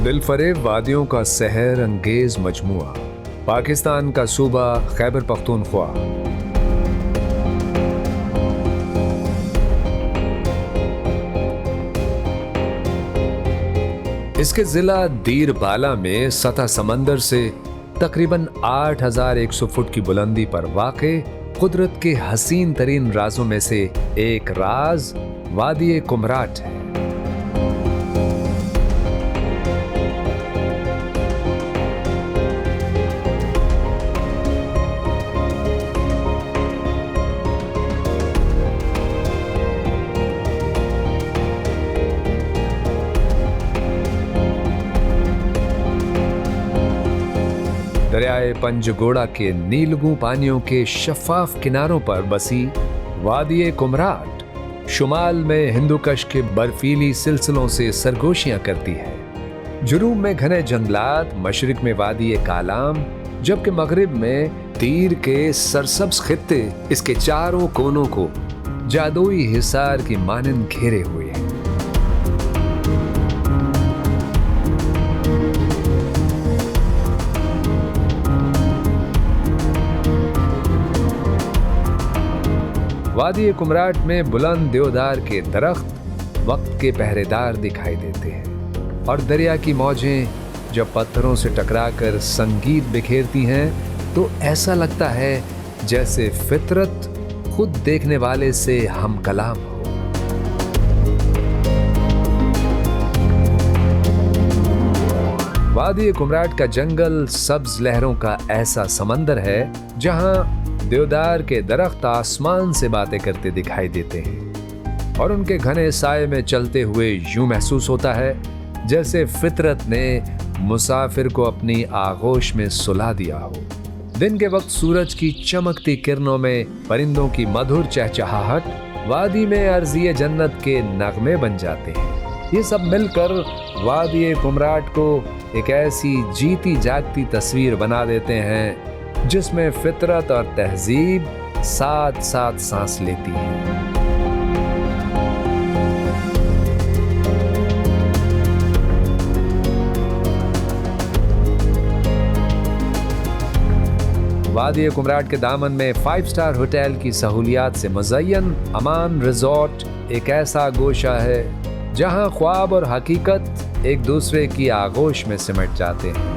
दिलफरेब वादियों का सहर अंगेज मजमुआ, पाकिस्तान का सूबा खैबर पख्तूनख्वा। इसके जिला दीर बाला में सतह समंदर से तकरीबन 8100 फुट की बुलंदी पर वाक़े कुदरत के हसीन तरीन राजों में से एक राज वादी कुमराट है। दरियाए पंजगोड़ा के नीलगू पानियों के शफाफ किनारों पर बसी वादी कुमराट शुमाल में हिंदुकश के बर्फीली सिलसिलों से सरगोशियां करती है। जुनूब में घने जंगलात, मशरिक में वादी कालाम, जबकि मगरिब में तीर के सरसब्ज खित्ते इसके चारों कोनों को जादुई हिसार की मानंद घेरे हुए हैं। वादी कुमराट में बुलंद देवदार के दरख्त वक्त के पहरेदार दिखाई देते हैं और दरिया की मौजें जब पत्थरों से टकराकर संगीत बिखेरती हैं तो ऐसा लगता है जैसे फितरत खुद देखने वाले से हम कलाम हो। वादी कुमराट का जंगल सब्ज लहरों का ऐसा समंदर है जहां देवदार के दरख्त आसमान से बातें करते दिखाई देते हैं और उनके घने साए में चलते हुए यूं महसूस होता है जैसे फितरत ने मुसाफिर को अपनी आगोश में सुला दिया हो। दिन के वक्त सूरज की चमकती किरणों में परिंदों की मधुर चहचहाहट वादी में अर्ज़िए जन्नत के नगमे बन जाते हैं। ये सब मिलकर वादी कुमराट को एक ऐसी जीती जागती तस्वीर बना देते हैं जिसमें फितरत और तहजीब साथ साथ सांस लेती है। वादी कुमराट के दामन में 5 स्टार होटल की सहूलियात से मुज़य्यन अमान रिजॉर्ट एक ऐसा गोशा है जहां ख्वाब और हकीकत एक दूसरे की आगोश में सिमट जाते हैं।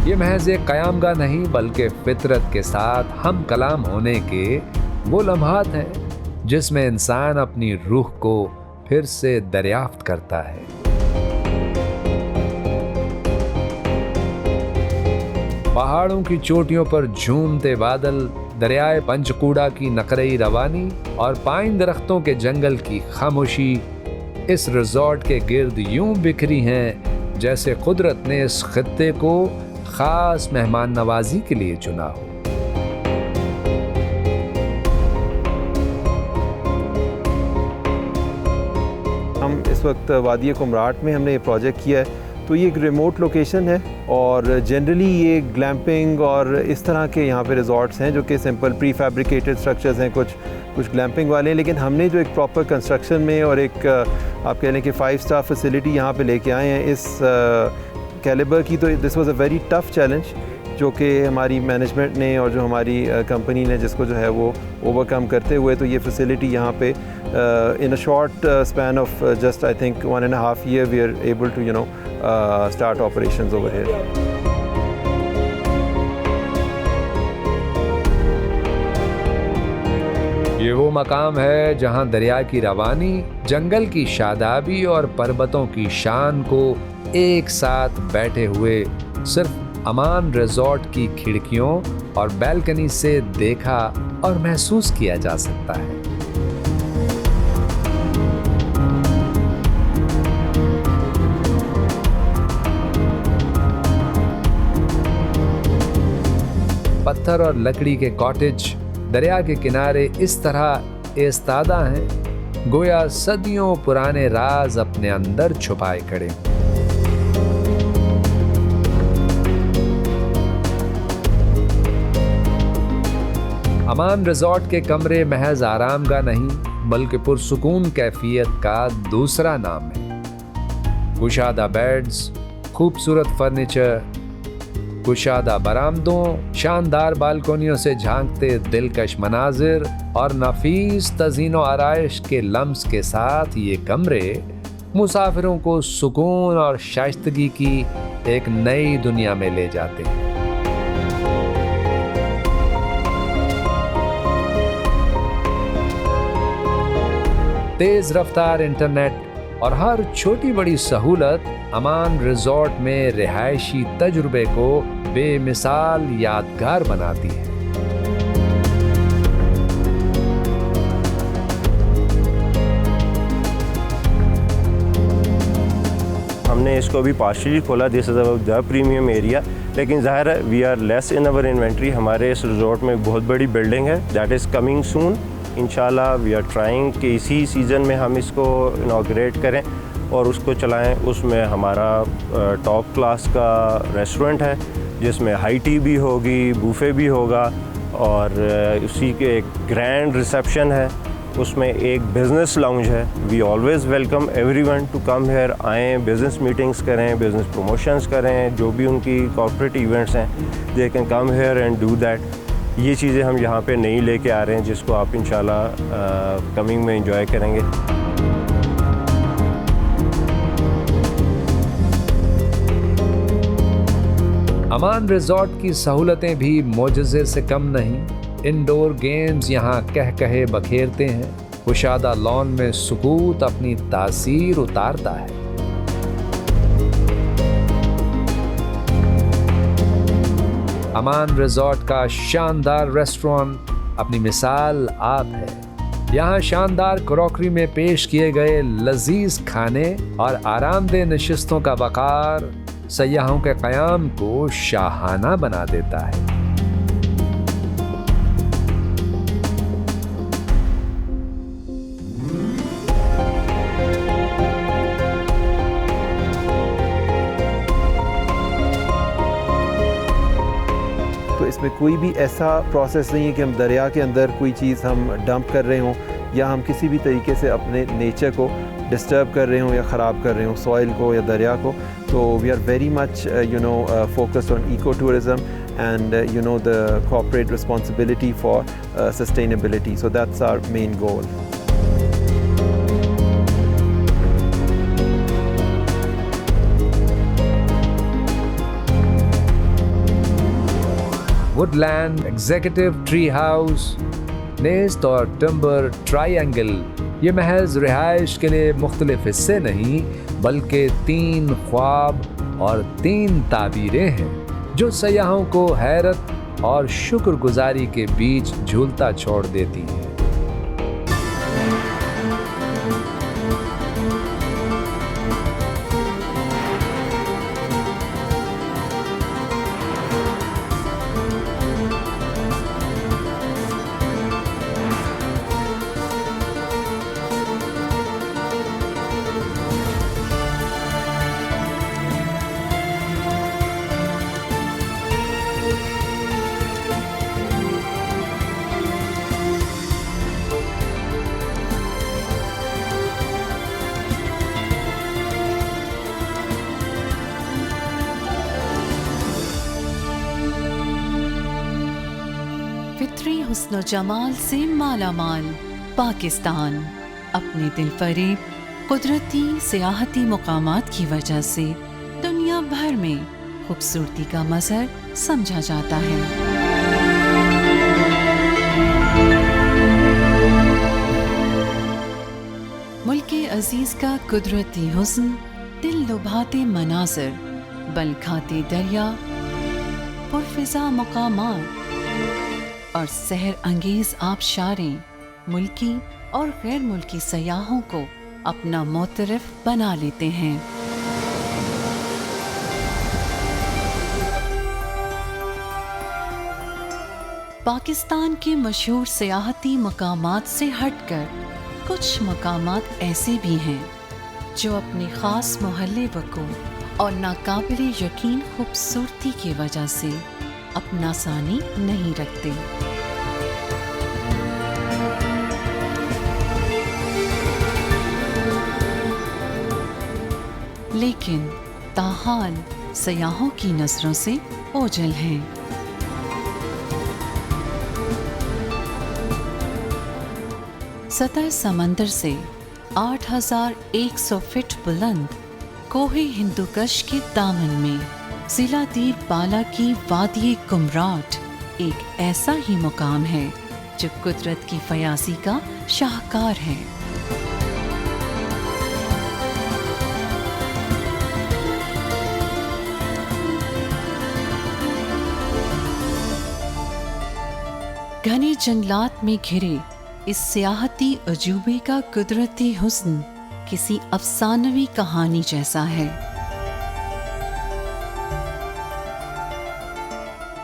ये महज एक क़यामगाह नहीं बल्कि फितरत के साथ हम कलाम होने के वो लम्हात हैं जिसमें इंसान अपनी रूह को फिर से दरियाफ्त करता है। पहाड़ों की चोटियों पर झूमते बादल, दरियाए पंचकूड़ा की नकरई रवानी और पाइन दरख्तों के जंगल की खामोशी इस रिजॉर्ट के गिर्द यूं बिखरी हैं जैसे कुदरत ने इस खित्ते को खास मेहमान नवाजी के लिए चुना हो। हम इस वक्त वादी कुमराट में हमने ये प्रोजेक्ट किया है, तो ये एक रिमोट लोकेशन है और जनरली ये ग्लैम्पिंग और इस तरह के यहाँ पे रिजॉर्ट्स हैं जो कि सिंपल प्री फैब्रिकेटेड स्ट्रक्चर्स हैं, कुछ ग्लैम्पिंग वाले हैं, लेकिन हमने जो एक प्रॉपर कंस्ट्रक्शन में और एक आप कह लें कि 5 स्टार फैसिलिटी यहाँ पे लेके आए हैं इस कैलिबर की। तो this was a very tough challenge जो कि हमारी मैनेजमेंट ने और जो हमारी कंपनी ने जिसको जो है वो ओवरकम करते हुए तो ये फैसिलिटी यहाँ पे in a short span of just I think 1.5 year we are able to start operations over here. ये वो मकाम है जहां दरिया की रवानी, जंगल की शादाबी और पर्वतों की शान को एक साथ बैठे हुए सिर्फ अमान रिजॉर्ट की खिड़कियों और बैल्कनी से देखा और महसूस किया जा सकता है। पत्थर और लकड़ी के कॉटेज दरिया के किनारे इस तरह एस्तादा हैं गोया सदियों पुराने राज अपने अंदर छुपाए खड़े। अमान रिजॉर्ट के कमरे महज आरामगाह नहीं बल्कि पुरसुकून कैफियत का दूसरा नाम है। कुशादा बेड्स, खूबसूरत फर्नीचर, कुशादा बरामदों, शानदार बालकोनियों से झांकते दिलकश मनाजिर और नफीस तज़ीनो आराइश के लम्स के साथ ये कमरे मुसाफिरों को सुकून और शाइस्तगी की एक नई दुनिया में ले जाते हैं। तेज रफ्तार इंटरनेट और हर छोटी बड़ी सहूलत अमान रिजॉर्ट में रिहायशी तजुर्बे को बेमिसाल यादगार बनाती है। हमने इसको अभी पार्शियली खोला, this is the premium area, लेकिन ज़ाहिर है we are less in our inventory. हमारे इस रिजॉर्ट में बहुत बड़ी बिल्डिंग है दैट इज़ कमिंग सून। इंशाल्लाह वी आर ट्राइंग कि इसी सीज़न में हम इसको इनॉग्रेट करें और उसको चलाएं। उसमें हमारा टॉप क्लास का रेस्टोरेंट है जिसमें हाई टी भी होगी, बूफे भी होगा और उसी के एक ग्रैंड रिसेप्शन है। उसमें एक बिज़नेस लाउंज है। We always welcome everyone to come here, आएँ, बिज़नेस मीटिंग्स करें, बिज़नेस प्रमोशंस करें, जो भी उनकी कॉर्पोरेट इवेंट्स हैं they can come here and do that. ये चीज़ें हम यहाँ पे नई लेके आ रहे हैं जिसको आप इंशाल्लाह कमिंग में एंजॉय करेंगे। अमान रिजॉर्ट की सहूलतें भी मोजज़े से कम नहीं। इंडोर गेम्स यहाँ कह कहे बखेरते हैं। कुशादा लॉन में सुकूत अपनी तासीर उतारता है। अमान रिजॉर्ट का शानदार रेस्टोरेंट अपनी मिसाल आप है। यहाँ शानदार क्रॉकरी में पेश किए गए लजीज खाने और आरामदेह नशिस्तों का वकार सयाहों के क़याम को शाहाना बना देता है। तो इसमें कोई भी ऐसा प्रोसेस नहीं है कि हम दरिया के अंदर कोई चीज़ हम डंप कर रहे हों या हम किसी भी तरीके से अपने नेचर को डिस्टर्ब कर रहे हों या ख़राब कर रहे हों, सॉइल को या दरिया को। तो we are very much focused on eco tourism and the corporate responsibility for sustainability. So that's our main goal. Woodland, executive tree house, nest और टिम्बर ट्रायंगल ये महज रिहाइश के लिए मुख्तलिफ हिस्से नहीं बल्कि 3 ख्वाब और 3 ताबीरें हैं जो सयाहों को हैरत और शुक्रगुजारी के बीच झूलता छोड़ देती हैं। फित्री हुस्न जमाल से माला माल पाकिस्तान अपने दिल फरेब कुदरती सियाहती मुकामात की वजह से दुनिया भर में खूबसूरती का मज़हर समझा जाता है। मुल्के अजीज का कुदरती हुस्न, दिल लुभाते मनाज़िर, बल खाते दरिया, पुरफ़िज़ा मकामात और सहर अंगेज आबशारें मुल्की और गैर मुल्की सयाहों को अपना मोतरफ बना लेते हैं। पाकिस्तान के मशहूर सियाहती मकामात से हटकर कुछ मकामात ऐसे भी हैं जो अपने ख़ास मोहल्ले वक़ूफ़ और नाकाबिले यकीन खूबसूरती की वजह से अपना सानी नहीं रखते। लेकिन ताहाल सयाहों की नजरों से ओझल हैं। सतह समंदर से 8,100 फीट बुलंद कोहे हिंदुकश के दामन में जिला दीर बाला की वादी कुमराट एक ऐसा ही मुकाम है जो कुदरत की फयासी का शाहकार है। घने जंगलात में घिरे इस सियाहती अजूबे का कुदरती हुस्न किसी अफसानवी कहानी जैसा है।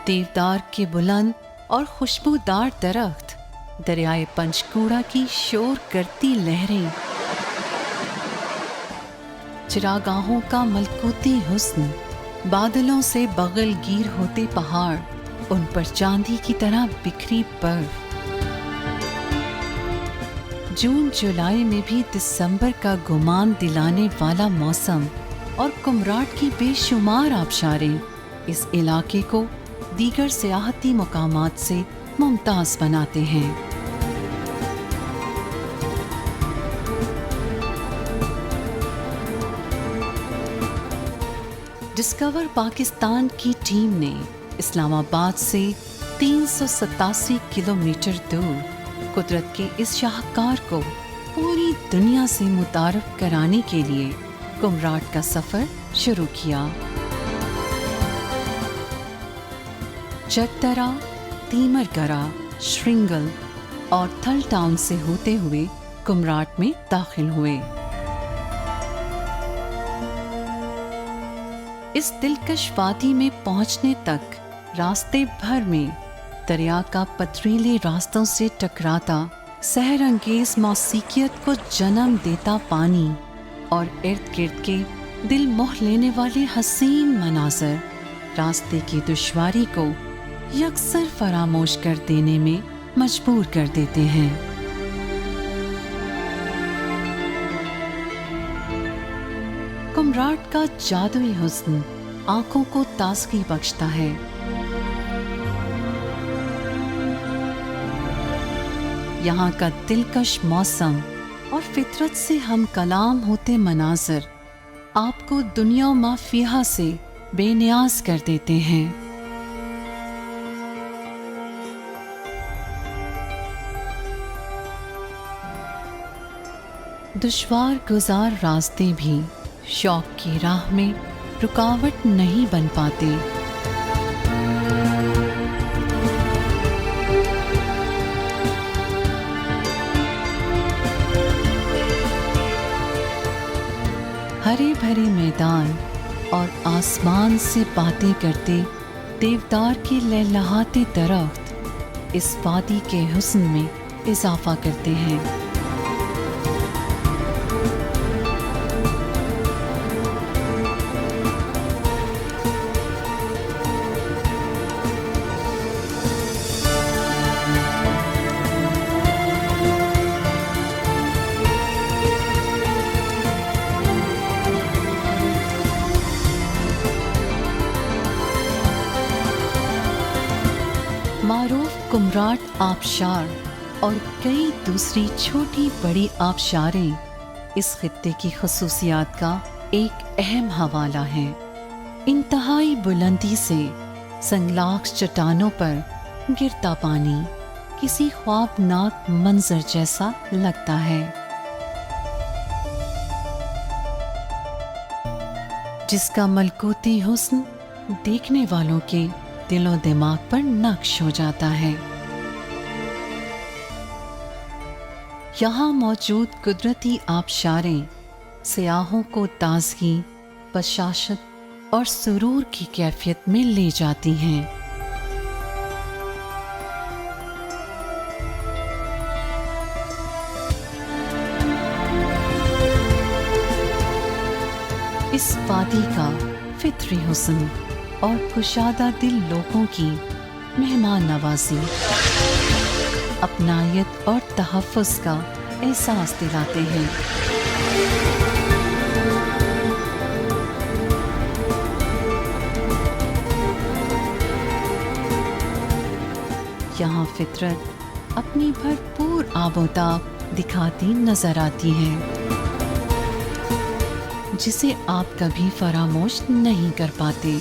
देवदार के बुलंद और खुशबूदार दरख्त, दरियाए पंचकूड़ा की शोर करती लहरें, चिरागाहों का मलकूती हुस्न, बादलों से बगलगीर होते पहाड़, उन पर चांदी की तरह बिखरी बर्फ। जून जुलाई में भी दिसंबर का गुमान दिलाने वाला मौसम और कुमराट की बेशुमार आबशारें इस इलाके को दीगर सियाहती मुकामात से मुमताज बनाते हैं। डिस्कवर पाकिस्तान की टीम ने इस्लामाबाद से 387 किलोमीटर दूर कुदरत के इस शाहकार को पूरी दुनिया से मुतारफ कराने के लिए कुमराट का सफर शुरू किया। चकदरा, तीमरगरा, श्रृंगल और थल टाउन से होते हुए कुमराट में दाखिल हुए। इस दिलकश वादी में पहुंचने तक रास्ते भर में दरिया का पथरीले रास्तों से टकराता सहर अंगेज मौसीकियत को जन्म देता पानी और इर्द गिर्द के दिल मोह लेने वाले हसीन मनाजर रास्ते की दुश्वारी को यकसर फरामोश कर देने में मजबूर कर देते हैं। कुमराट का जादुई हुस्न आंखों को ताजगी बख्शता है। यहाँ का दिलकश मौसम और फितरत से हम कलाम होते मनाजर आपको दुनिया माफिया से बेनियाज कर देते हैं। दुश्वार गुजार रास्ते भी शौक की राह में रुकावट नहीं बन पाते। हरे भरे मैदान और आसमान से बातें करते देवदार के लहलहाते दरख्त इस वादी के हुस्न में इजाफा करते हैं। मारूफ कुमराट आबशार और कई दूसरी छोटी बड़ी आबशारें इस खित्ते की खसूसियात का एक अहम हवाला है। इंतहाई बुलंदी से संगलाख चट्टानों पर गिरता पानी किसी ख्वाबनाक मंजर जैसा लगता है, जिसका मलकूती हुस्न देखने वालों के दिलो दिमाग पर नक्श हो जाता है। यहाँ मौजूद कुदरती आबशारें सियाहों को ताजगी, बशाशत और सुरूर की कैफियत में ले जाती हैं। इस वादी का फित्री हुस्न और कुशादा दिल लोगों की मेहमान नवाजी अपनायत और तहफ़्फ़ुज़ का एहसास दिलाते हैं। यहाँ फितरत अपनी भरपूर आबोताब दिखाती नजर आती है, जिसे आप कभी फरामोश नहीं कर पाते।